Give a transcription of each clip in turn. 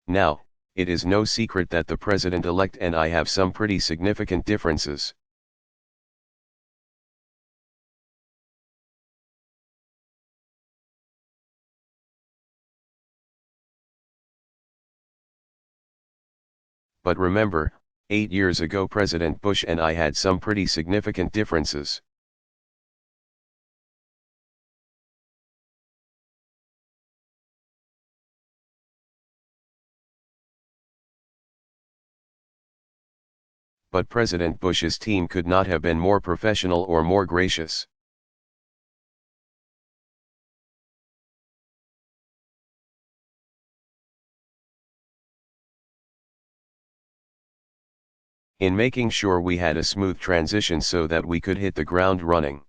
Now, it is no secret that the president-elect and I have some pretty significant differences. But remember, 8 years ago President Bush and I had some pretty significant differences. But President Bush's team could not have been more professional or more gracious. In making sure we had a smooth transition so that we could hit the ground running.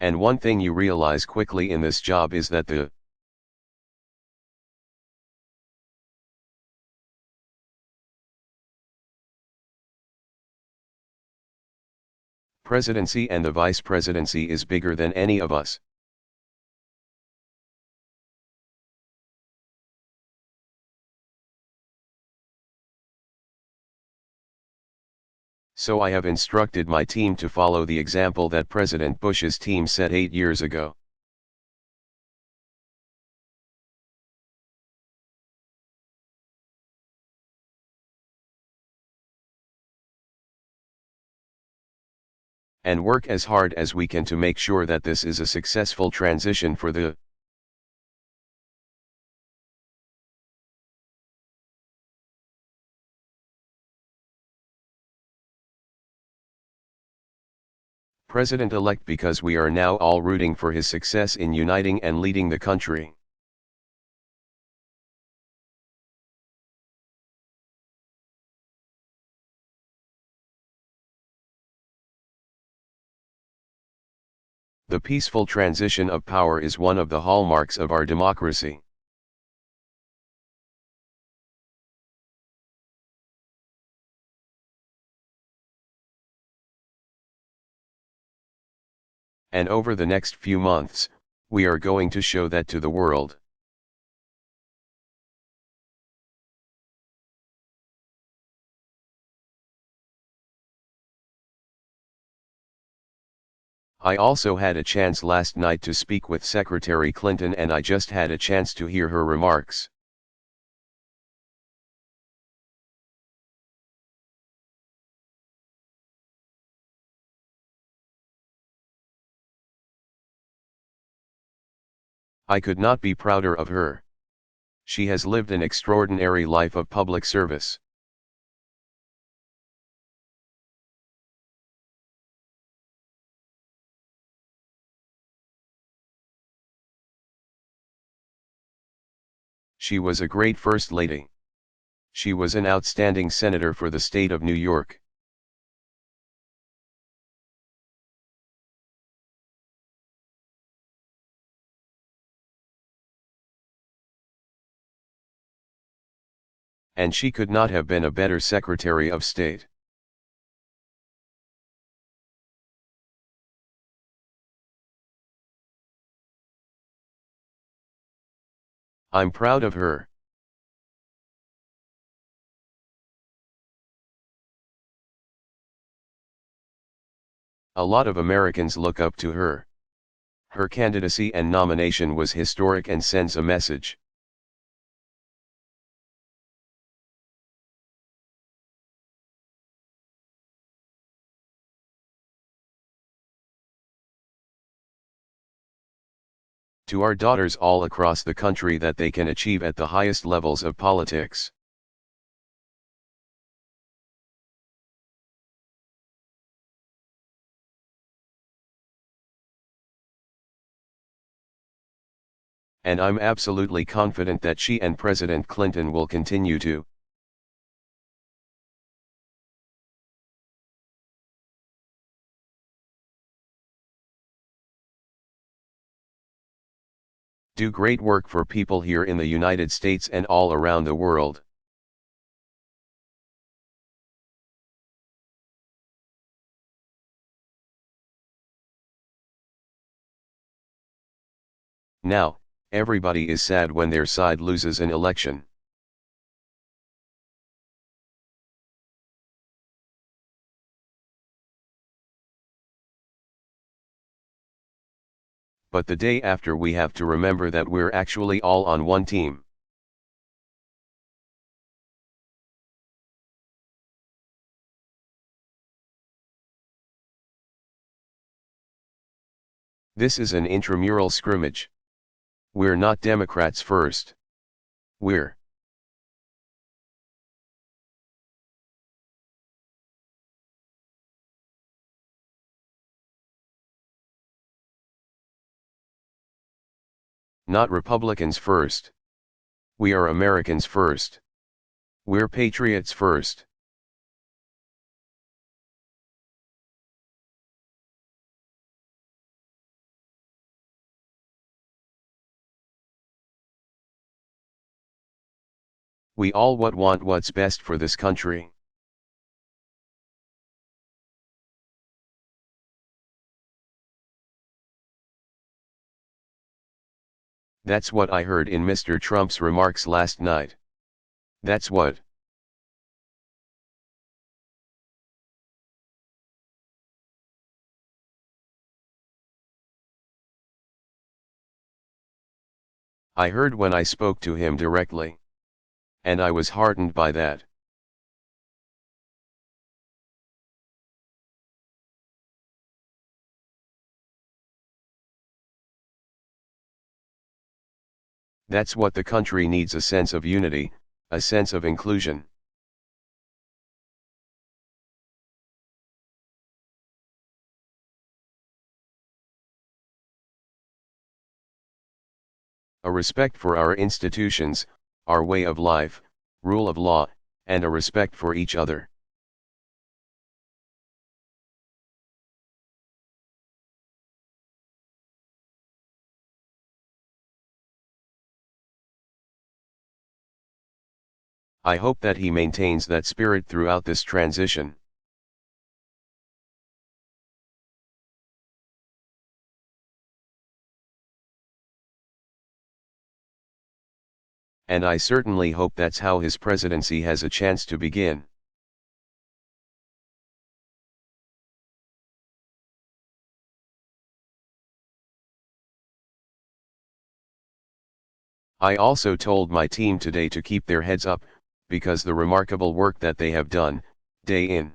And one thing you realize quickly in this job is that the presidency and the vice presidency is bigger than any of us. So I have instructed my team to follow the example that President Bush's team set 8 years ago. And work as hard as we can to make sure that this is a successful transition for the president-elect, because we are now all rooting for his success in uniting and leading the country. The peaceful transition of power is one of the hallmarks of our democracy. And over the next few months, we are going to show that to the world. I also had a chance last night to speak with Secretary Clinton, and I just had a chance to hear her remarks. I could not be prouder of her. She has lived an extraordinary life of public service. She was a great First Lady. She was an outstanding senator for the state of New York. And she could not have been a better Secretary of State. I'm proud of her. A lot of Americans look up to her. Her candidacy and nomination was historic and sends a message. To our daughters all across the country that they can achieve at the highest levels of politics. And I'm absolutely confident that she and President Clinton will continue to do great work for people here in the United States and all around the world. Now, everybody is sad when their side loses an election. But the day after we have to remember that we're actually all on one team. This is an intramural scrimmage. We're not Democrats first. We're not Republicans first. We are Americans first. We're patriots first. We all want what's best for this country. That's what I heard in Mr. Trump's remarks last night. That's what I heard when I spoke to him directly. And I was heartened by that. That's what the country needs, a sense of unity, a sense of inclusion. A respect for our institutions, our way of life, rule of law, and a respect for each other. I hope that he maintains that spirit throughout this transition. And I certainly hope that's how his presidency has a chance to begin. I also told my team today to keep their heads up, because the remarkable work that they have done, day in,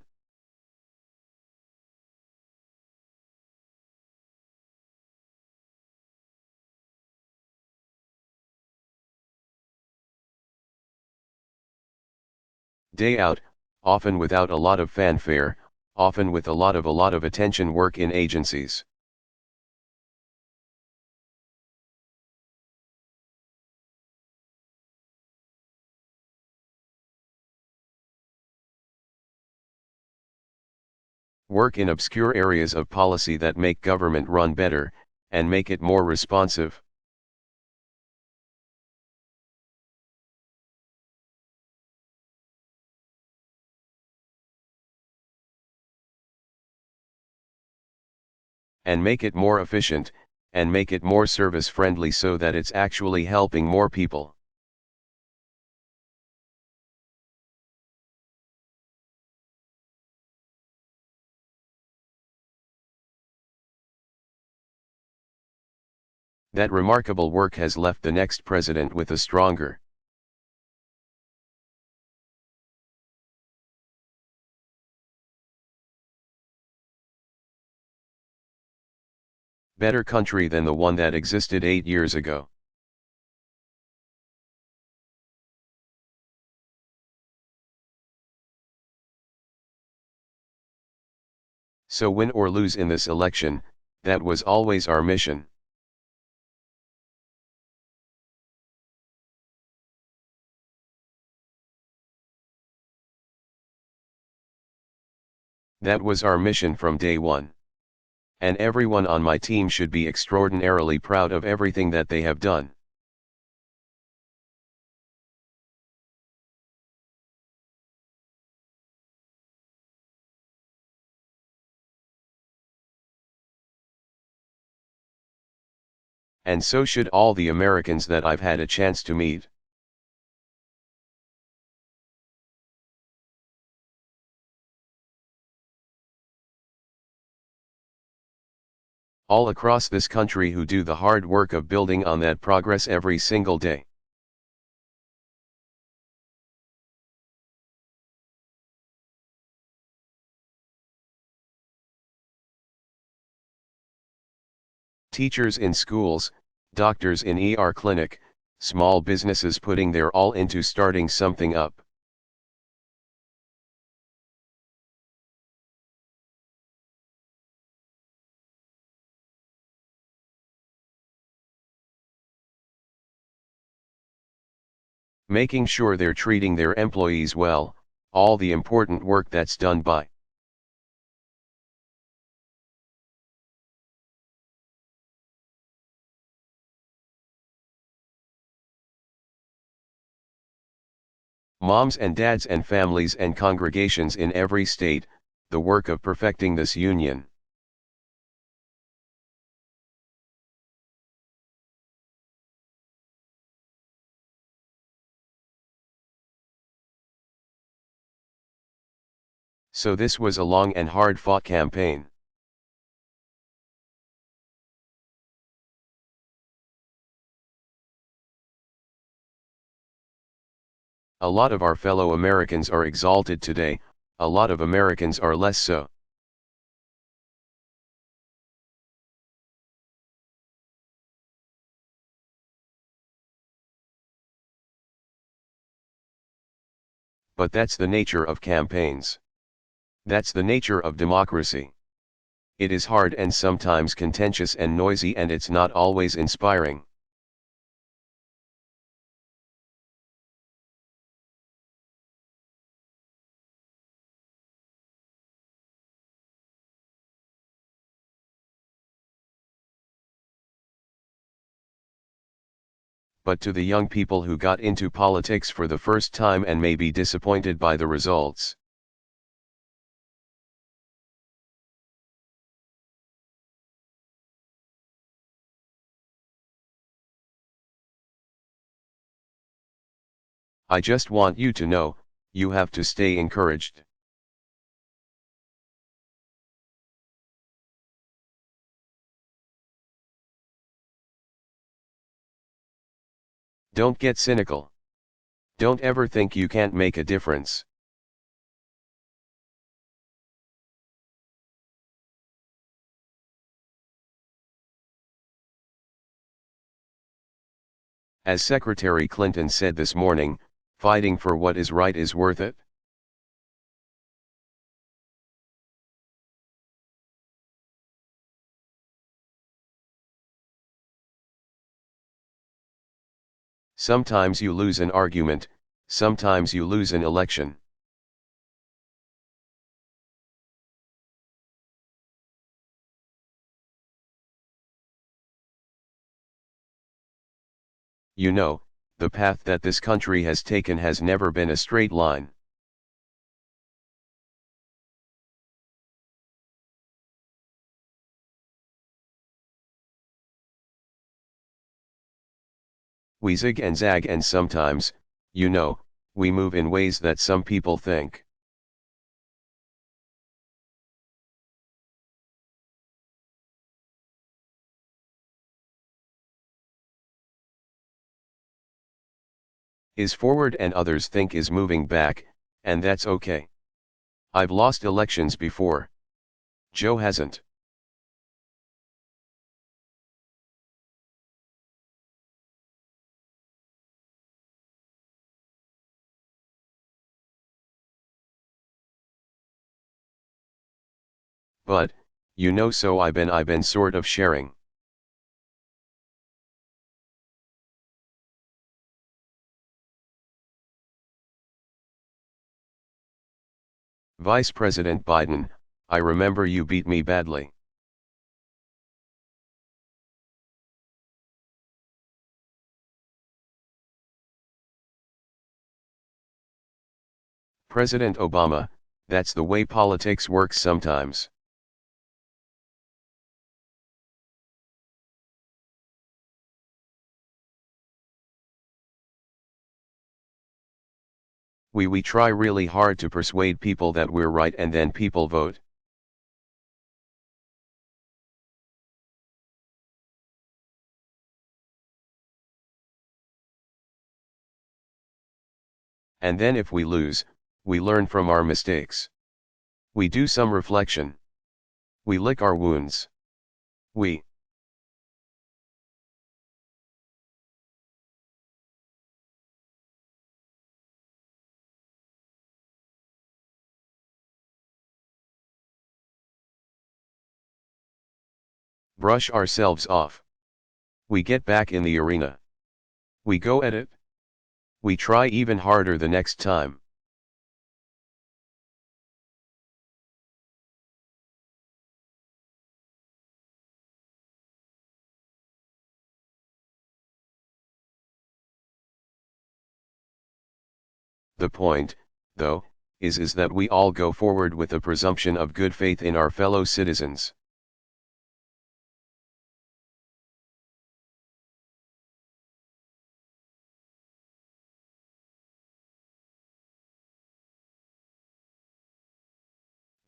day out, often without a lot of fanfare, often with a lot of attention, work in agencies. Work in obscure areas of policy that make government run better, and make it more responsive. And make it more efficient, and make it more service friendly so that it's actually helping more people. That remarkable work has left the next president with a stronger, better country than the one that existed 8 years ago. So win or lose in this election, that was always our mission. That was our mission from day one. And everyone on my team should be extraordinarily proud of everything that they have done. And so should all the Americans that I've had a chance to meet. All across this country who do the hard work of building on that progress every single day. Teachers in schools, doctors in ER clinic, small businesses putting their all into starting something up. Making sure they're treating their employees well, all the important work that's done by moms and dads and families and congregations in every state, the work of perfecting this union. So this was a long and hard-fought campaign. A lot of our fellow Americans are exalted today, a lot of Americans are less so. But that's the nature of campaigns. That's the nature of democracy. It is hard and sometimes contentious and noisy, and it's not always inspiring. But to the young people who got into politics for the first time and may be disappointed by the results, I just want you to know, you have to stay encouraged. Don't get cynical. Don't ever think you can't make a difference. As Secretary Clinton said this morning, fighting for what is right is worth it. Sometimes you lose an argument, sometimes you lose an election. You know, the path that this country has taken has never been a straight line. We zig and zag, and sometimes, you know, we move in ways that some people think. Is forward and others think is moving back, and that's okay. I've lost elections before. Joe hasn't. But, you know, so I've been sort of sharing. Vice President Biden, I remember you beat me badly. President Obama, that's the way politics works sometimes. We try really hard to persuade people that we're right and then people vote. And then if we lose, we learn from our mistakes. We do some reflection. We lick our wounds. We brush ourselves off. We get back in the arena. We go at it. We try even harder the next time. The point, though, is that we all go forward with a presumption of good faith in our fellow citizens.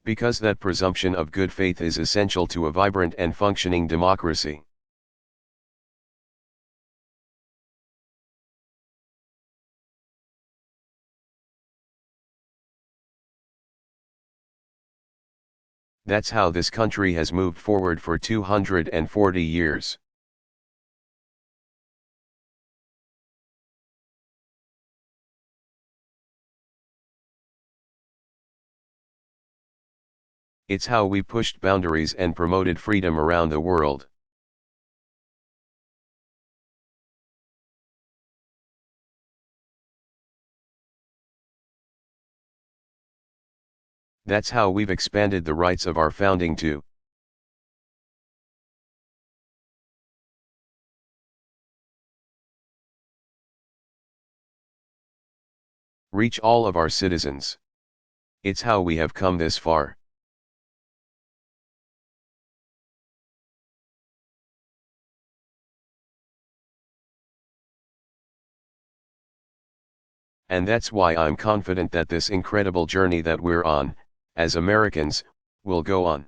Because that presumption of good faith is essential to a vibrant and functioning democracy. That's how this country has moved forward for 240 years. It's how we pushed boundaries and promoted freedom around the world. That's how we've expanded the rights of our founding too. Reach all of our citizens. It's how we have come this far. And that's why I'm confident that this incredible journey that we're on, as Americans, will go on.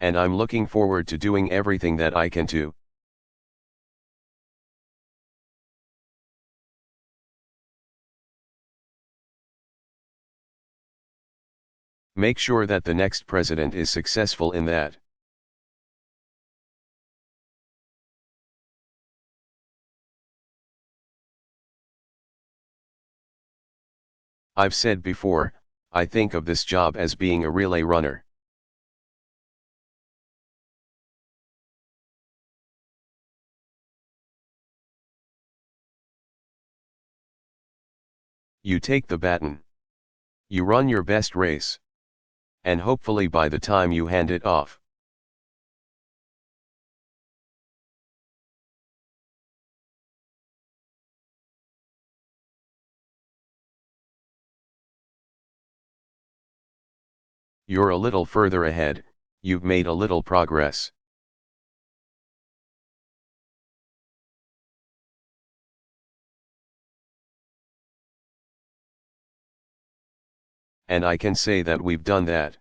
And I'm looking forward to doing everything that I can to make sure that the next president is successful in that. I've said before, I think of this job as being a relay runner. You take the baton. You run your best race. And hopefully by the time you hand it off, you're a little further ahead, you've made a little progress. And I can say that we've done that.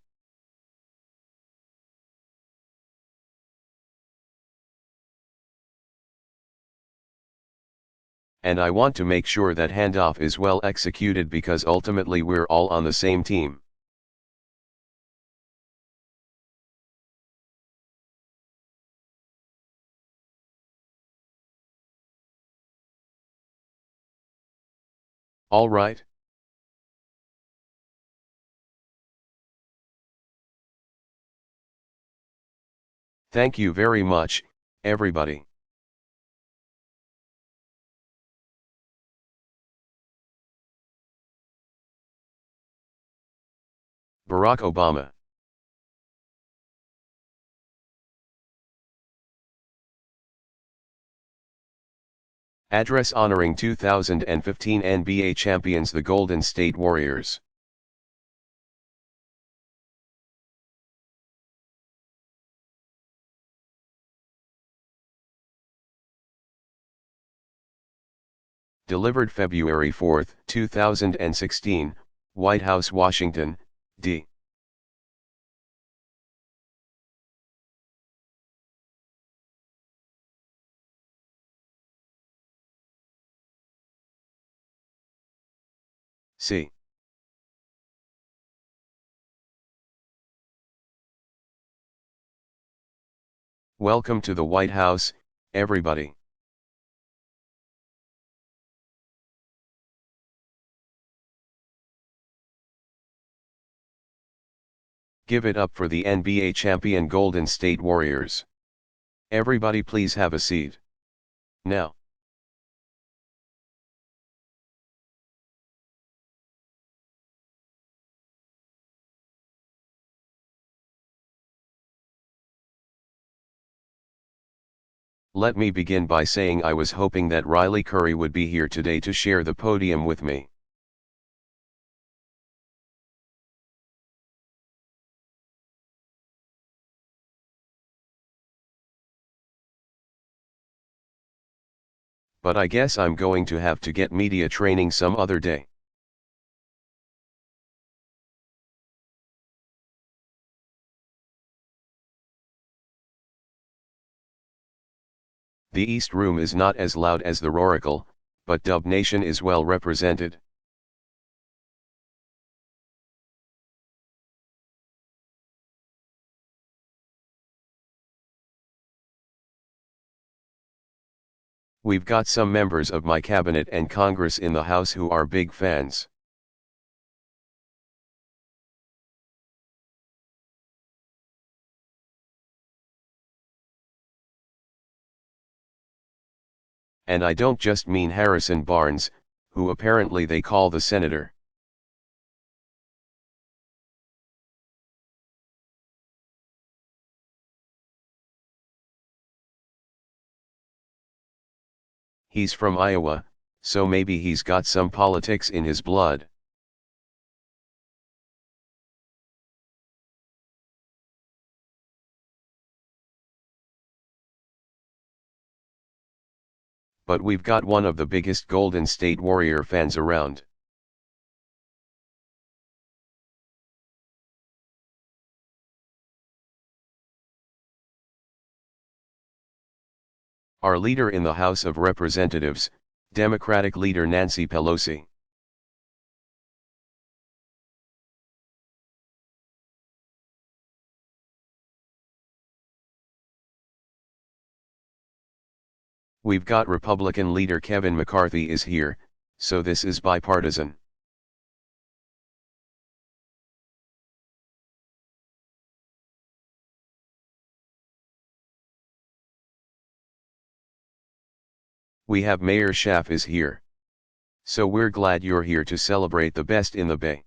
And I want to make sure that handoff is well executed because ultimately we're all on the same team. All right. Thank you very much, everybody. Barack Obama. Address honoring 2015 NBA champions the Golden State Warriors. Delivered February 4, 2016, White House, Washington, D. C. Welcome to the White House, everybody. Give it up for the NBA champion Golden State Warriors. Everybody please have a seat. Now. Let me begin by saying I was hoping that Riley Curry would be here today to share the podium with me. But I guess I'm going to have to get media training some other day. The East Room is not as loud as the Roracle, but Dub Nation is well represented. We've got some members of my cabinet and Congress in the House who are big fans. And I don't just mean Harrison Barnes, who apparently they call the senator. He's from Iowa, so maybe he's got some politics in his blood. But we've got one of the biggest Golden State Warrior fans around. Our leader in the House of Representatives, Democratic leader Nancy Pelosi. We've got Republican leader Kevin McCarthy is here, so this is bipartisan. We have Mayor Schaaf is here. So we're glad you're here to celebrate the best in the Bay.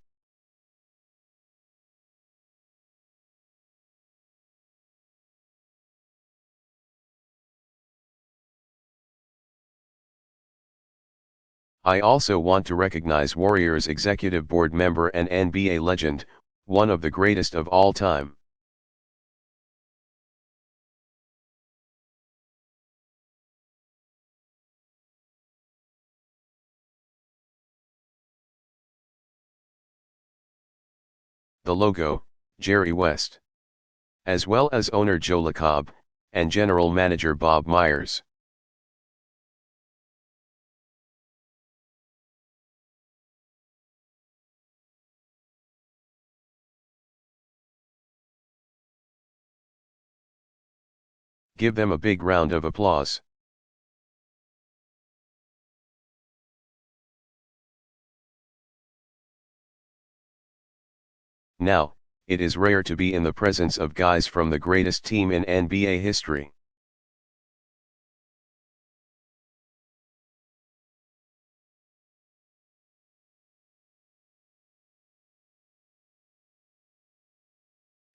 I also want to recognize Warriors Executive Board member and NBA legend, one of the greatest of all time. The logo, Jerry West. As well as owner Joe LaCobb, and general manager Bob Myers. Give them a big round of applause. Now, it is rare to be in the presence of guys from the greatest team in NBA history.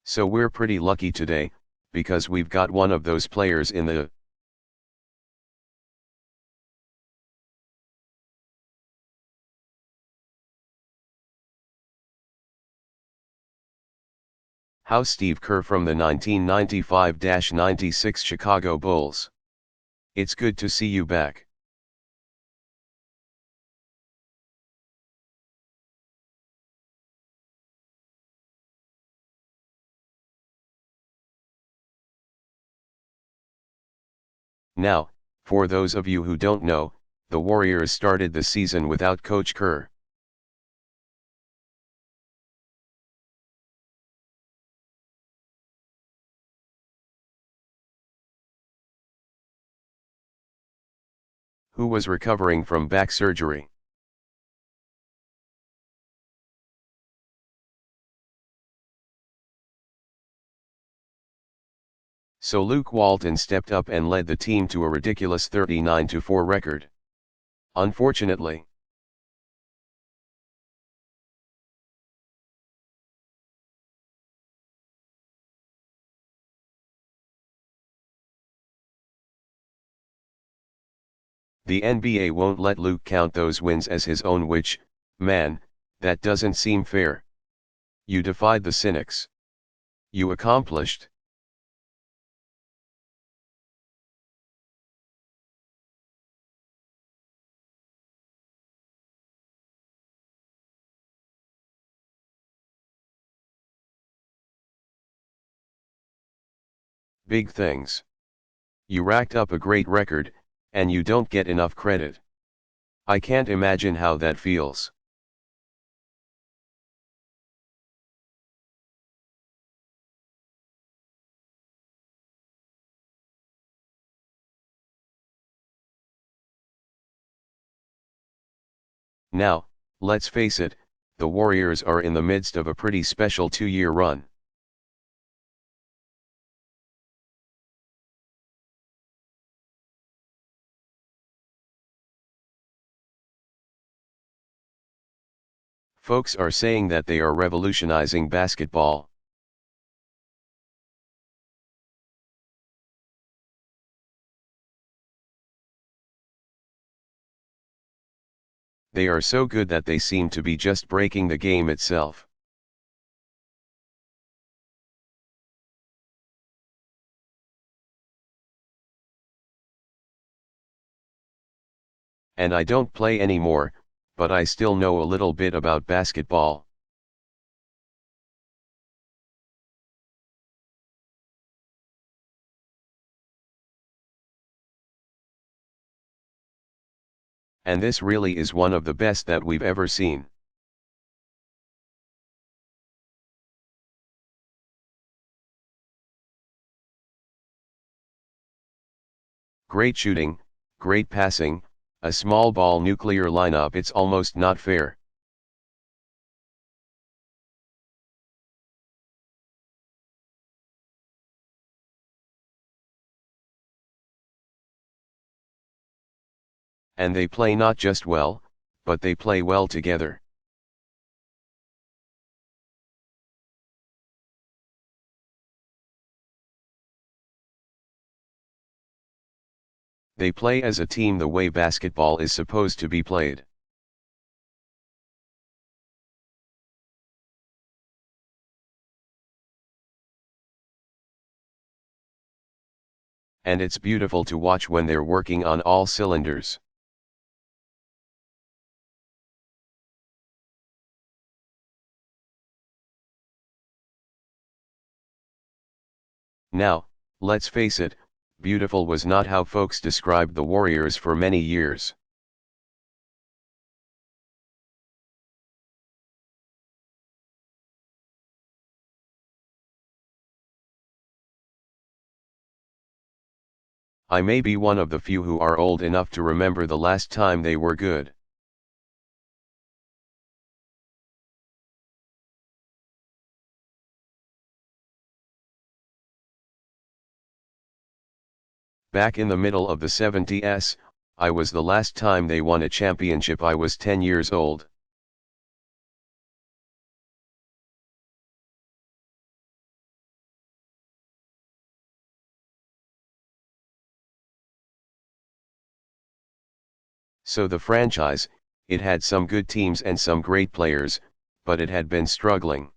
So we're pretty lucky today, because we've got one of those players in the House. Steve Kerr from the 1995-96 Chicago Bulls. It's good to see you back. Now, for those of you who don't know, the Warriors started the season without Coach Kerr. Who was recovering from back surgery. So Luke Walton stepped up and led the team to a ridiculous 39-4 record. Unfortunately, the NBA won't let Luke count those wins as his own, which, man, that doesn't seem fair. You defied the cynics. You accomplished. Big things. You racked up a great record, and you don't get enough credit. I can't imagine how that feels. Now, let's face it, the Warriors are in the midst of a pretty special 2-year run. Folks are saying that they are revolutionizing basketball. They are so good that they seem to be just breaking the game itself. And I don't play anymore, but I still know a little bit about basketball. And this really is one of the best that we've ever seen. Great shooting, great passing, a small ball nuclear lineup. It's almost not fair. And they play not just well, but they play well together. They play as a team the way basketball is supposed to be played. And it's beautiful to watch when they're working on all cylinders. Now, let's face it, beautiful was not how folks described the Warriors for many years. I may be one of the few who are old enough to remember the last time they were good. Back in the middle of the 70s, I was the last time they won a championship. I was 10 years old. So the franchise, it had some good teams and some great players, but it had been struggling.